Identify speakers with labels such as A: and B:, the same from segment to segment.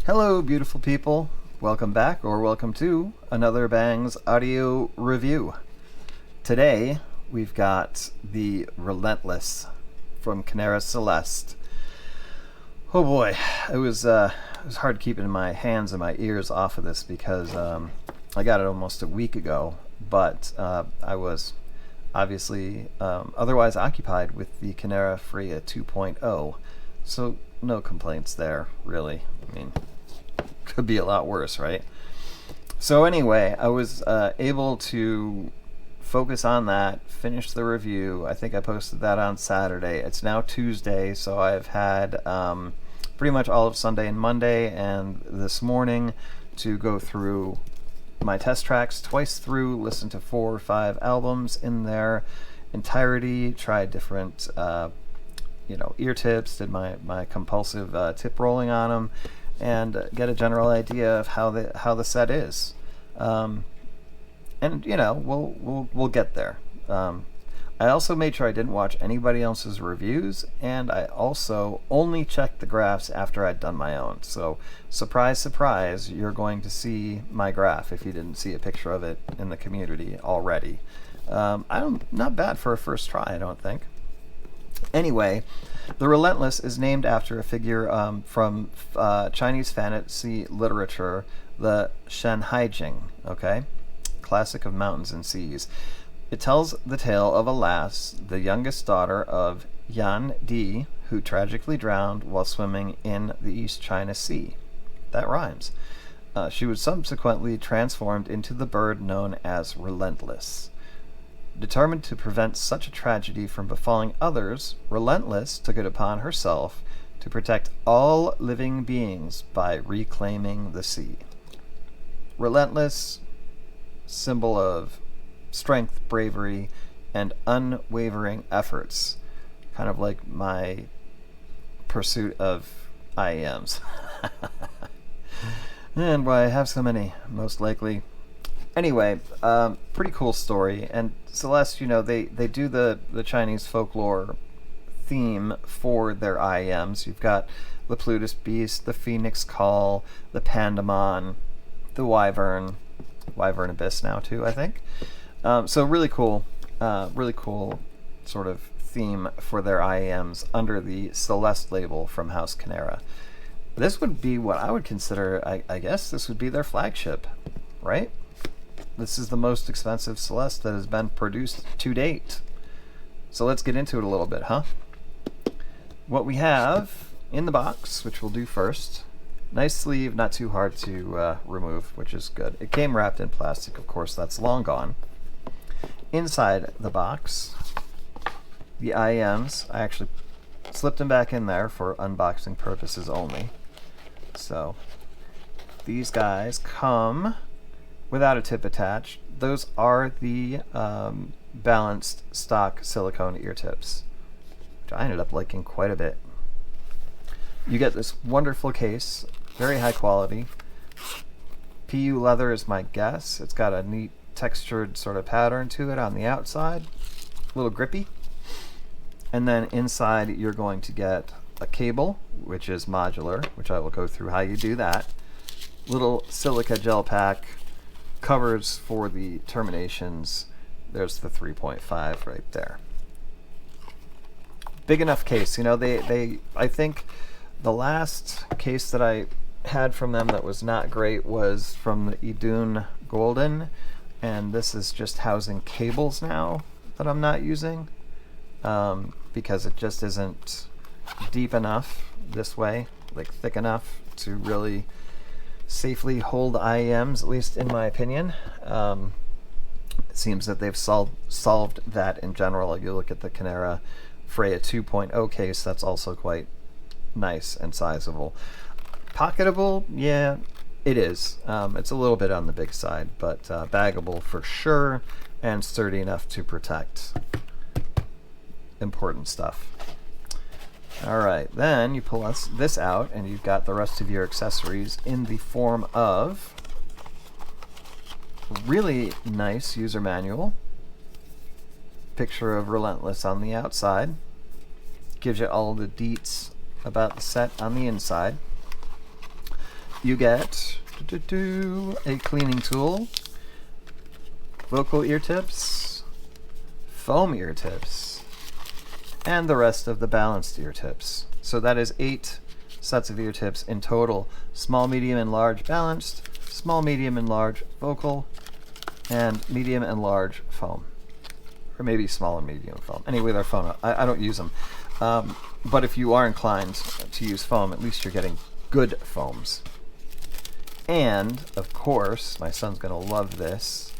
A: Hello, beautiful people. Welcome back, or welcome to another Bangs audio review. Today, we've got the Relentless from Kinera Celest. Oh boy, it was hard keeping my hands and my ears off of this because I got it almost a week ago, but I was obviously otherwise occupied with the Kinera Freya 2.0, so no complaints there, really. I mean, could be a lot worse, right? So anyway, I was able to focus on that, finish the review. I think I posted that on Saturday. It's now Tuesday, so I've had pretty much all of Sunday and Monday and this morning to go through my test tracks twice through, listen to 4 or 5 albums in their entirety, tried different ear tips, did my compulsive tip rolling on them, and get a general idea of how the set is. And we'll get there. I also made sure I didn't watch anybody else's reviews, and I also only checked the graphs after I'd done my own. So surprise, surprise, you're going to see my graph if you didn't see a picture of it in the community already. I'm not bad for a first try, I don't think. Anyway, the Relentless is named after a figure from Chinese fantasy literature, the Shanhaijing, okay? Classic of mountains and seas. It tells the tale of a lass, the youngest daughter of Yan Di, who tragically drowned while swimming in the East China Sea. That rhymes. She was subsequently transformed into the bird known as Relentless. Determined to prevent such a tragedy from befalling others, Relentless took it upon herself to protect all living beings by reclaiming the sea. Relentless, symbol of strength, bravery, and unwavering efforts. Kind of like my pursuit of IEMs. And why I have so many, most likely. Anyway, pretty cool story. And Celest, they do the Chinese folklore theme for their IEMs. You've got the Plutus Beast, the Phoenix Call, the Pandemon, the Wyvern Abyss now too, I think. So really cool sort of theme for their IEMs under the Celest label from House Kinera. This would be what I would consider, I guess this would be their flagship, right? This is the most expensive Celest that has been produced to date. So let's get into it a little bit, huh? What we have in the box, which we'll do first. Nice sleeve, not too hard to remove, which is good. It came wrapped in plastic, of course, that's long gone. Inside the box, the IEMs, I actually slipped them back in there for unboxing purposes only. So these guys come without a tip attached. Those are the balanced stock silicone ear tips, which I ended up liking quite a bit. You get this wonderful case, very high quality. PU leather is my guess. It's got a neat textured sort of pattern to it on the outside, a little grippy. And then inside you're going to get a cable, which is modular, which I will go through how you do that. Little silica gel pack, covers for the terminations. There's the 3.5 right there. Big enough case. I think the last case that I had from them that was not great was from the Idun Golden, and this is just housing cables now that I'm not using because it just isn't deep enough this way, like thick enough to really safely hold IEMs, at least in my opinion. It seems that they've solved that in general. You look at the Kinera Freya 2.0 case, that's also quite nice and sizable. Pocketable, yeah, it is. It's a little bit on the big side, but baggable for sure, and sturdy enough to protect important stuff. Alright, then you pull this out, and you've got the rest of your accessories in the form of a really nice user manual. Picture of Relentless on the outside. Gives you all the deets about the set on the inside. you get a cleaning tool, vocal ear tips, foam ear tips, and the rest of the balanced ear tips. So that is 8 sets of ear tips in total. Small, medium, and large balanced, small, medium, and large vocal, and medium and large foam. Or maybe small and medium foam. Anyway, they're foam. I don't use them. But if you are inclined to use foam, at least you're getting good foams. And, of course, my son's going to love this.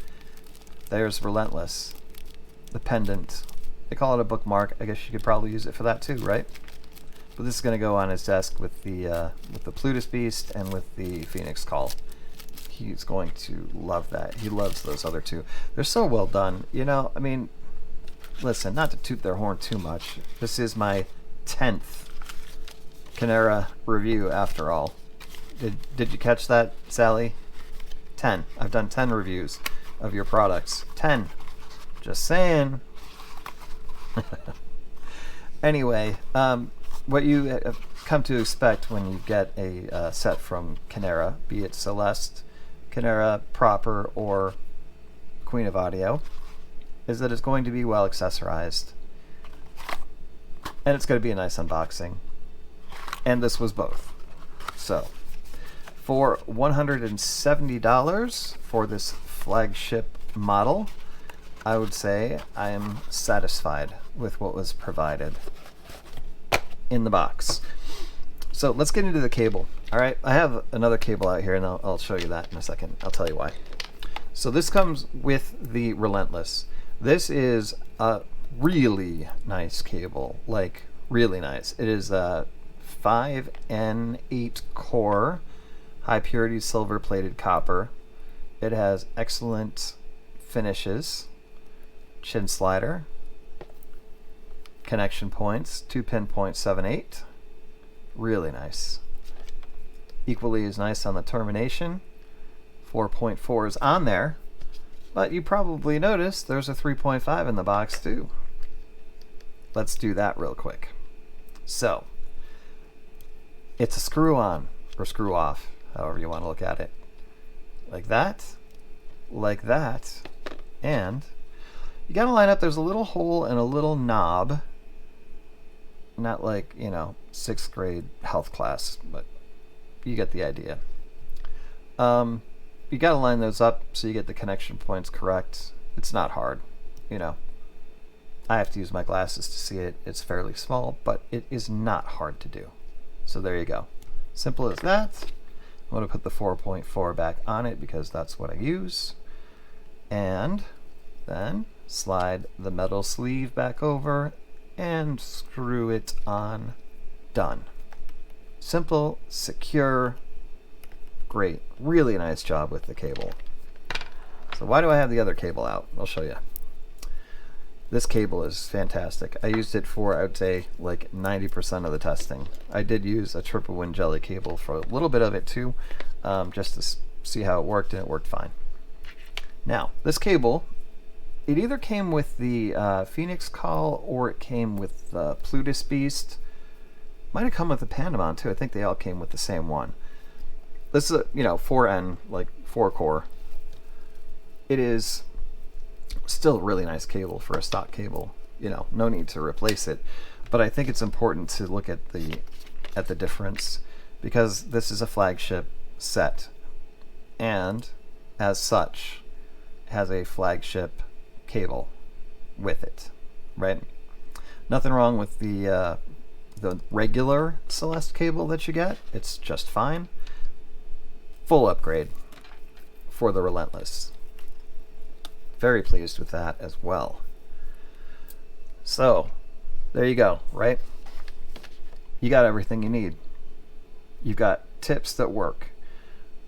A: There's Relentless, the pendant. They call it a bookmark. I guess you could probably use it for that too, right? But this is going to go on his desk with the Plutus Beast and with the Phoenix Call. He's going to love that. He loves those other two. They're so well done. You know, I mean, listen, not to toot their horn too much. This is my 10th Kinera review after all. Did you catch that, Sally? 10. I've done 10 reviews of your products. 10. Just saying. Anyway, what you come to expect when you get a set from Kinera, be it Celest, Kinera proper, or Queen of Audio, is that it's going to be well accessorized. And it's going to be a nice unboxing. And this was both. So, for $170 for this flagship model, I would say I am satisfied with what was provided in the box. So let's get into the cable. All right, I have another cable out here, and I'll show you that in a second. I'll tell you why. So this comes with the Relentless. This is a really nice cable, like really nice. It is a 5N8 core, high purity silver plated copper. It has excellent finishes, chin slider, connection points, 2-pin .78, really nice. Equally as nice on the termination, 4.4 is on there, but you probably noticed there's a 3.5 in the box too. Let's do that real quick. So, it's a screw on, or screw off, however you want to look at it. Like that, and you gotta line up, there's a little hole and a little knob. Not like, you know, 6th grade health class, but you get the idea. You gotta line those up so you get the connection points correct. It's not hard, you know. I have to use my glasses to see it. It's fairly small, but it is not hard to do. So there you go. Simple as that. I'm going to put the 4.4 back on it because that's what I use. And then slide the metal sleeve back over and screw it on. Done. Simple, secure, great. Really nice job with the cable. So why do I have the other cable out? I'll show you. This cable is fantastic. I used it for, I would say, like 90% of the testing. I did use a triple wind jelly cable for a little bit of it too, just to see how it worked, and it worked fine. Now, this cable, it either came with the Phoenix Call or it came with the Plutus Beast. Might have come with the Pandemon too. I think they all came with the same one. This is a, 4N, like 4 core. It is still a really nice cable for a stock cable. No need to replace it. But I think it's important to look at the difference, because this is a flagship set, and as such has a flagship cable with it, right? Nothing wrong with the regular Celest cable that you get. It's just fine. Full upgrade for the Relentless. Very pleased with that as well. So there you go, right? You got everything you need. You've got tips that work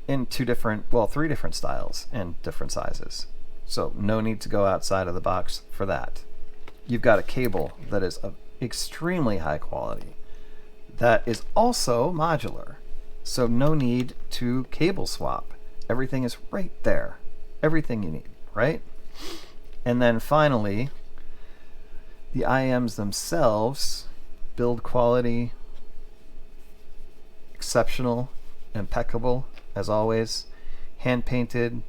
A: in three different styles and different sizes. So no need to go outside of the box for that. You've got a cable that is of extremely high quality, that is also modular. So no need to cable swap. Everything is right there. Everything you need, right? And then finally, the IEMs themselves, build quality, exceptional, impeccable as always. Hand painted,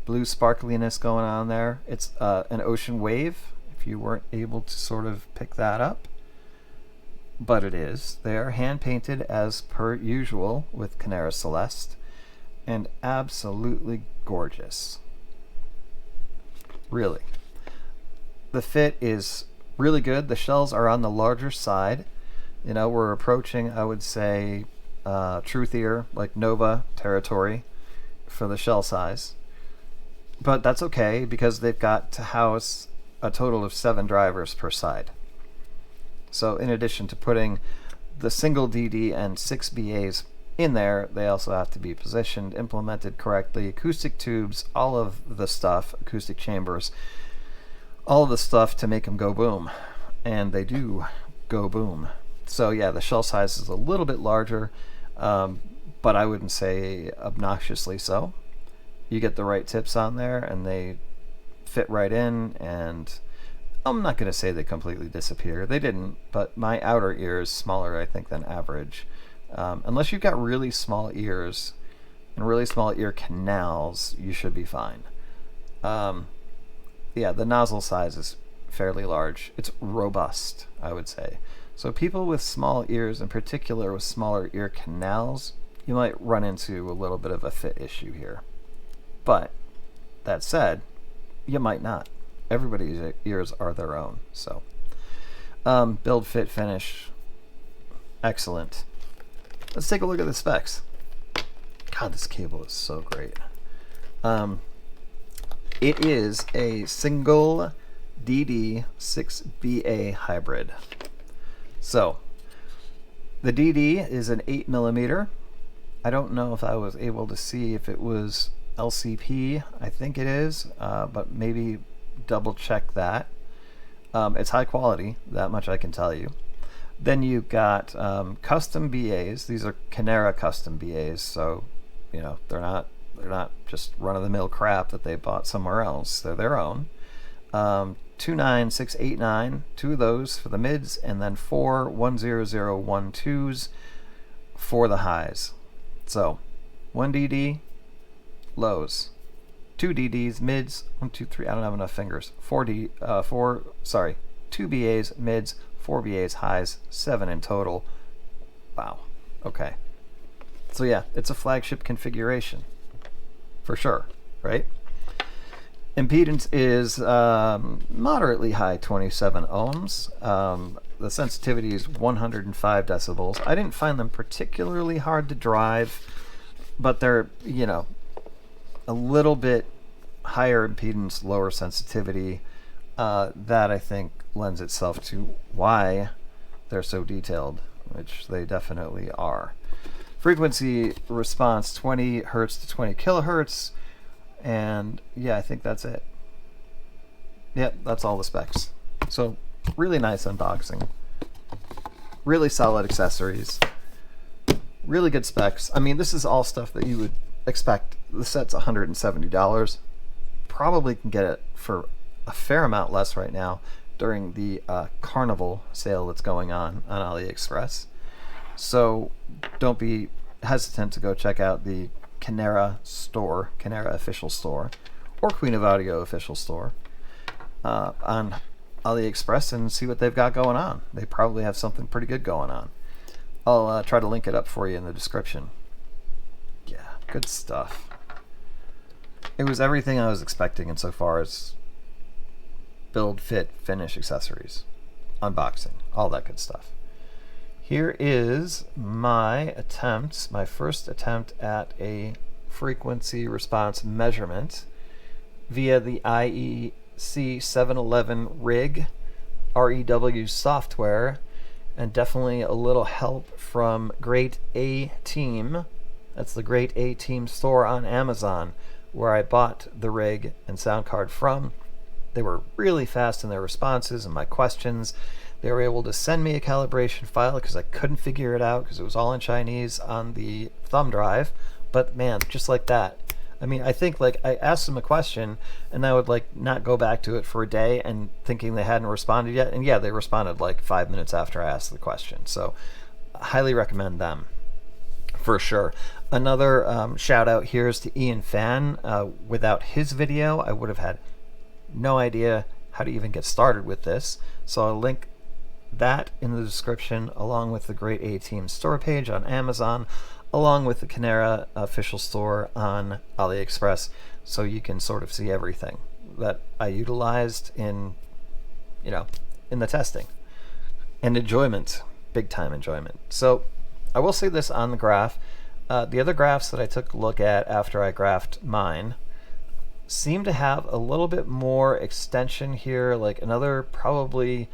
A: blue sparkliness going on there. It's an ocean wave, if you weren't able to sort of pick that up. But it is. They are hand painted as per usual with Kinera Celest, and absolutely gorgeous. Really. The fit is really good. The shells are on the larger side. You know, we're approaching, I would say, truthier, like Nova territory for the shell size. But that's okay, because they've got to house a total of 7 drivers per side. So in addition to putting the single DD and 6 BAs in there, they also have to be positioned, implemented correctly, acoustic tubes, all of the stuff, acoustic chambers, all of the stuff to make them go boom. And they do go boom. So yeah, the shell size is a little bit larger, but I wouldn't say obnoxiously so. You get the right tips on there and they fit right in, and I'm not going to say they completely disappear. They didn't, but my outer ear is smaller, I think, than average. Unless you've got really small ears and really small ear canals, you should be fine. Yeah, the nozzle size is fairly large. It's robust, I would say. So people with small ears, in particular with smaller ear canals, you might run into a little bit of a fit issue here. But that said, you might not. Everybody's ears are their own. So build, fit, finish, excellent. Let's take a look at the specs. God, this cable is so great. It is a single DD 6BA hybrid. So the DD is an 8mm. I don't know if I was able to see if it was LCP. I think it is, but maybe double check that. It's high quality, that much I can tell you. Then you've got custom BAs. These are Kinera custom BAs, so you know they're not just run-of-the-mill crap that they bought somewhere else. They're their own. 29689, 2 of those for the mids, and then 4 10012s for the highs. So 1 DD lows, 2 DDs mids, 1 2 3. I don't have enough fingers. 2 BAs mids, 4 BAs highs, 7 in total. Wow. Okay. So yeah, it's a flagship configuration for sure, right? Impedance is moderately high, 27 ohms. The sensitivity is 105 decibels. I didn't find them particularly hard to drive, but they're, you know, a little bit higher impedance, lower sensitivity. That I think lends itself to why they're so detailed, which they definitely are. Frequency response 20 hertz to 20 kilohertz, and yeah, I think that's it. Yep, that's all the specs. So really nice unboxing, really solid accessories, really good specs. I mean, this is all stuff that you would expect. The set's $170. Probably can get it for a fair amount less right now during the carnival sale that's going on AliExpress. So don't be hesitant to go check out the Kinera store, Kinera official store, or Queen of Audio official store on AliExpress and see what they've got going on. They probably have something pretty good going on. I'll try to link it up for you in the description. Yeah, good stuff. It was everything I was expecting insofar as build, fit, finish, accessories, unboxing, all that good stuff. Here is my first attempt at a frequency response measurement via the IEC 711 rig, REW software, and definitely a little help from Great A Team. That's the Great A Team store on Amazon, where I bought the rig and sound card from. They were really fast in their responses and my questions. They were able to send me a calibration file because I couldn't figure it out because it was all in Chinese on the thumb drive. But man, just like that. I mean, I think like I asked them a question and I would like not go back to it for a day and thinking they hadn't responded yet. And yeah, they responded like 5 minutes after I asked the question. So I highly recommend them. for sure. Another shout out here is to Ian Fann. Without his video, I would have had no idea how to even get started with this. So I'll link that in the description, along with the great A-Team store page on Amazon, along with the Kinera official store on AliExpress, so you can sort of see everything that I utilized in, in the testing. And enjoyment, big time enjoyment. So I will say this on the graph. The other graphs that I took a look at after I graphed mine seem to have a little bit more extension here, like another probably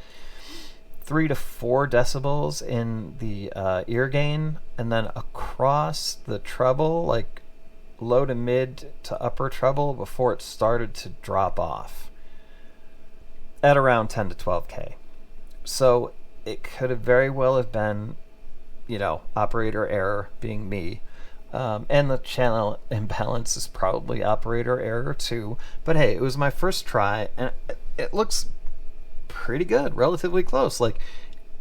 A: 3 to 4 decibels in the ear gain, and then across the treble, like low to mid to upper treble, before it started to drop off at around 10 to 12K. So it could have very well have been, operator error being me. And the channel imbalance is probably operator error too. But hey, it was my first try, and it looks pretty good, relatively close. Like,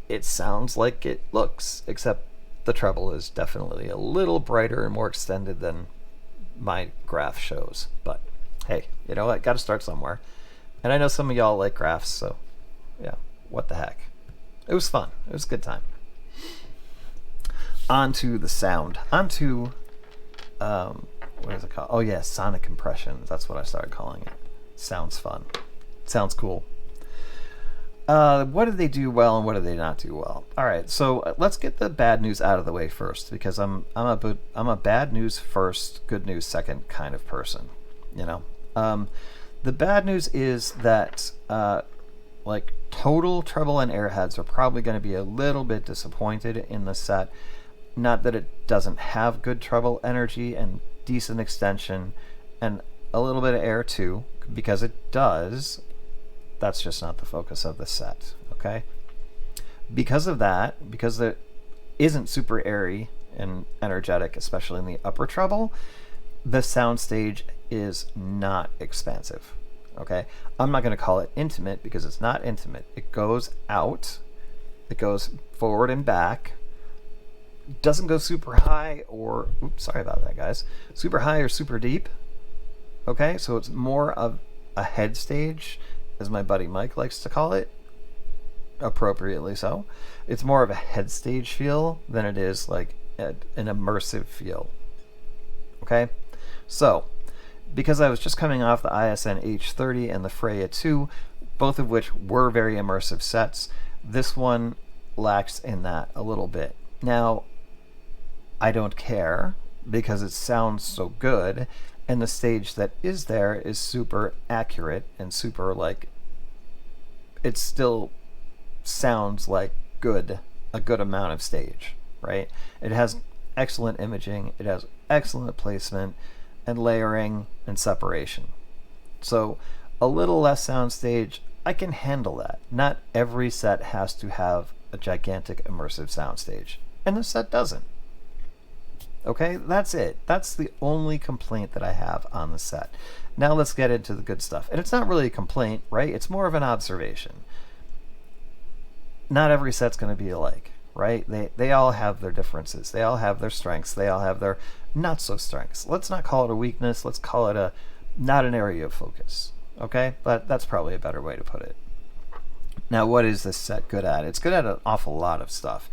A: it sounds like it looks, except the treble is definitely a little brighter and more extended than my graph shows. But hey, I got to start somewhere. And I know some of y'all like graphs, so yeah, what the heck. It was fun. It was a good time. On to the sound. On to, what is it called? Oh yeah, sonic compression. That's what I started calling it. Sounds fun. Sounds cool. What did they do well and what did they not do well? All right, so let's get the bad news out of the way first, because I'm a bad news first, good news second kind of person. The bad news is that like total treble and airheads are probably going to be a little bit disappointed in the set. Not that it doesn't have good treble energy and decent extension and a little bit of air too, because it does. That's just not the focus of the set, okay? Because of that, because it isn't super airy and energetic, especially in the upper treble, the soundstage is not expansive, okay? I'm not going to call it intimate because it's not intimate. It goes out, it goes forward and back, doesn't go super high or, oops, sorry about that, guys, super high or super deep, okay? So it's more of a head stage, as my buddy Mike likes to call it, appropriately so. It's more of a head stage feel than it is like an immersive feel. Okay? So, because I was just coming off the ISN H30 and the Freya 2, both of which were very immersive sets, this one lacks in that a little bit. Now, I don't care because it sounds so good, and the stage that is there is super accurate and super, like, it still sounds like a good amount of stage, right? It has excellent imaging, it has excellent placement and layering and separation. So a little less soundstage, I can handle that. Not every set has to have a gigantic immersive soundstage, and this set doesn't. Okay, that's it. That's the only complaint that I have on the set. Now let's get into the good stuff. And it's not really a complaint, right? It's more of an observation. Not every set's going to be alike, right? They all have their differences. They all have their strengths. They all have their not so strengths. Let's not call it a weakness. Let's call it not an area of focus. Okay? But that's probably a better way to put it. Now, what is this set good at? It's good at an awful lot of stuff.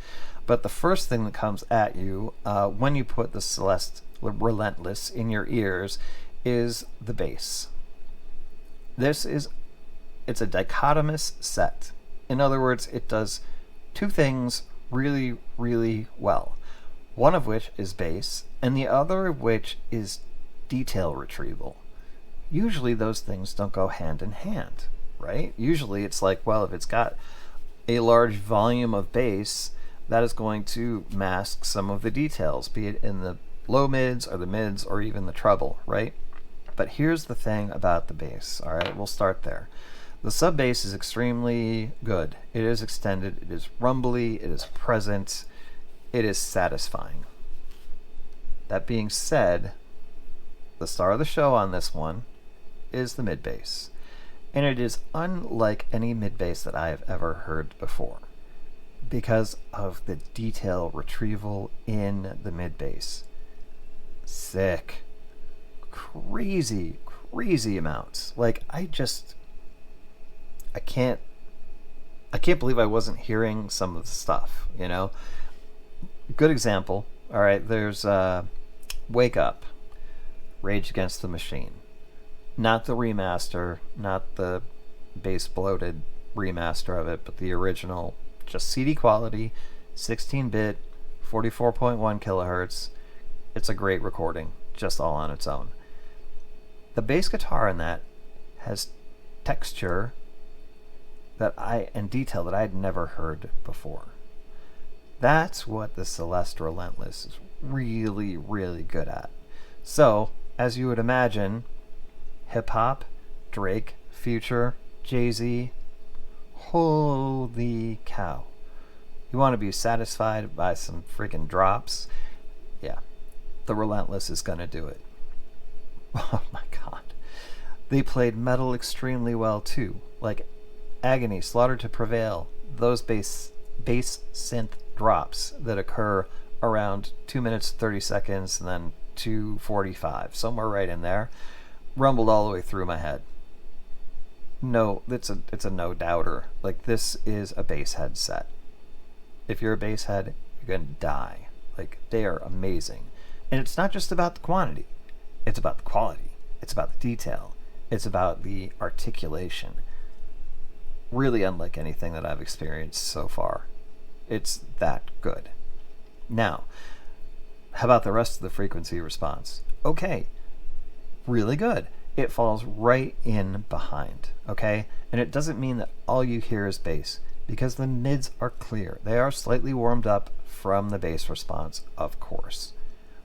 A: But the first thing that comes at you when you put the Celest Relentless in your ears is the bass. It's a dichotomous set. In other words, it does two things really, really well. One of which is bass, and the other of which is detail retrieval. Usually those things don't go hand in hand, right? Usually it's like, well, if it's got a large volume of bass, that is going to mask some of the details, be it in the low mids or the mids or even the treble, right? But here's the thing about the bass, all right? We'll start there. The sub bass is extremely good. It is extended, it is rumbly, it is present, it is satisfying. That being said, the star of the show on this one is the mid bass. And it is unlike any mid bass that I have ever heard before. because of the detail retrieval in the mid bass. Sick. Crazy amounts. Like, I can't believe I wasn't hearing some of the stuff, you know? Good example. All right, there's Wake Up, Rage Against the Machine. Not the remaster, not the bass bloated remaster of it, but the original, just CD quality, 16-bit, 44.1 kilohertz. It's a great recording, just all on its own. The bass guitar in that has texture and detail that I had never heard before. That's what the Celest Relentless is really, really good at. So, as you would imagine, hip-hop, Drake, Future, Jay-Z, holy cow. You want to be satisfied by some freaking drops? Yeah, the Relentless is going to do it. Oh my god. They played metal extremely well too. Like Agony, Slaughter to Prevail, those bass synth drops that occur around 2 minutes 30 seconds and then 2:45, somewhere right in there, rumbled all the way through my head. No, it's a no doubter. Like, this is a bass head set. If you're a bass head, you're gonna die. Like, they are amazing. And it's not just about the quantity. It's about the quality. It's about the detail. It's about the articulation. Really unlike anything that I've experienced so far. It's that good. Now, how about the rest of the frequency response? Okay, really good. It falls right in behind, okay? And it doesn't mean that all you hear is bass, because the mids are clear. They are slightly warmed up from the bass response, of course.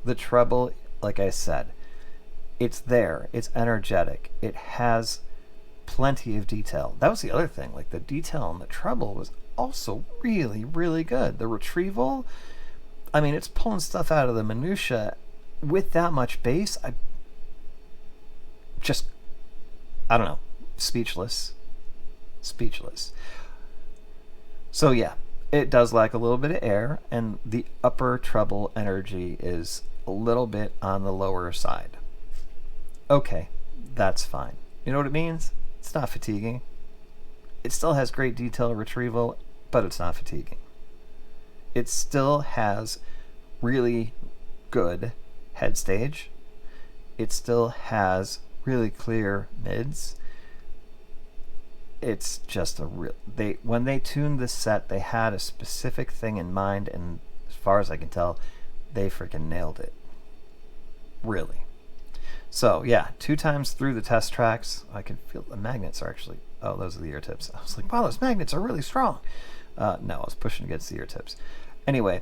A: The treble, like I said, it's there. It's energetic. It has plenty of detail. That was the other thing. Like, the detail on the treble was also really, really good. The retrieval, I mean, it's pulling stuff out of the minutia with that much bass. I don't know. Speechless. So yeah, it does lack a little bit of air, and the upper treble energy is a little bit on the lower side. Okay, that's fine. You know what it means? It's not fatiguing. It still has great detail retrieval, but it's not fatiguing. It still has really good head stage. It still has really clear mids. It's just when they tuned this set, they had a specific thing in mind, and as far as I can tell, they freaking nailed it. Really. So yeah, 2 times through the test tracks, I can feel the magnets are actually, oh, those are the ear tips. I was like, wow, those magnets are really strong. No, I was pushing against the ear tips. Anyway,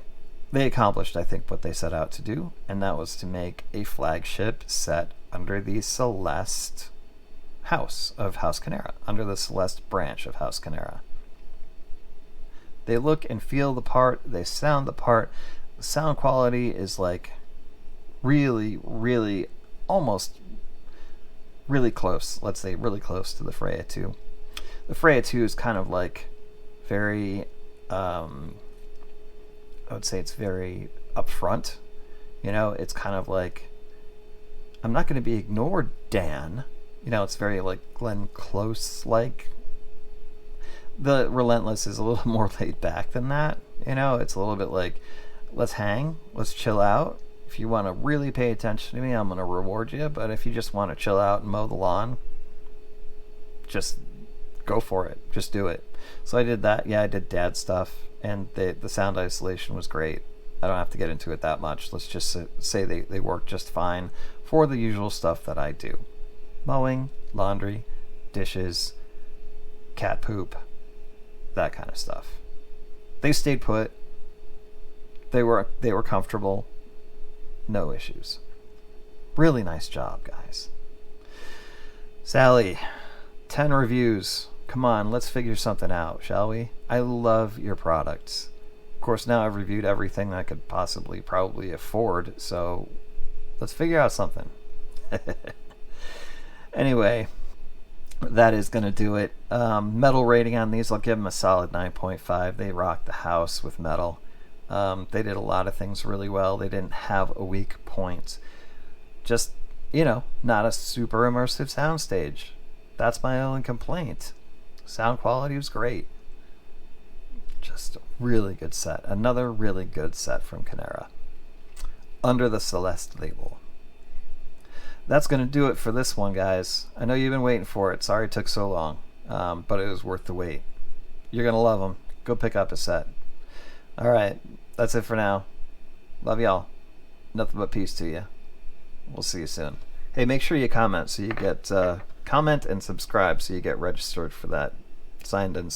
A: they accomplished, I think, what they set out to do, and that was to make a flagship set under the Celest house of House Kinera, under the Celest branch of House Kinera. They look and feel the part, they sound the part. The sound quality is like really, really, almost really close. Let's say really close to the Freya 2. The Freya 2 is kind of like very, I would say it's very upfront. You know, it's kind of like, I'm not going to be ignored, Dan. You know, it's very like Glenn Close-like. The Relentless is a little more laid back than that. You know, it's a little bit like, let's hang, let's chill out. If you want to really pay attention to me, I'm going to reward you. But if you just want to chill out and mow the lawn, just go for it. Just do it. So I did that. Yeah, I did dad stuff. And the sound isolation was great. I don't have to get into it that much. Let's just say they work just fine for the usual stuff that I do. Mowing, laundry, dishes, cat poop, that kind of stuff. They stayed put. They were comfortable. No issues. Really nice job, guys. Sally, 10 reviews. Come on, let's figure something out, shall we? I love your products. Of course, now I've reviewed everything I could probably afford, so let's figure out something. Anyway, that is going to do it. Metal rating on these, I'll give them a solid 9.5. They rocked the house with metal. They did a lot of things really well. They didn't have a weak point. Just, not a super immersive soundstage. That's my only complaint. Sound quality was great. Just a really good set. Another really good set from Kinera. Under the Celest label. That's going to do it for this one, guys. I know you've been waiting for it. Sorry it took so long, but it was worth the wait. You're going to love them. Go pick up a set. All right, that's it for now. Love y'all. Nothing but peace to you. We'll see you soon. Hey, make sure you comment so you get comment and subscribe so you get registered for that signed in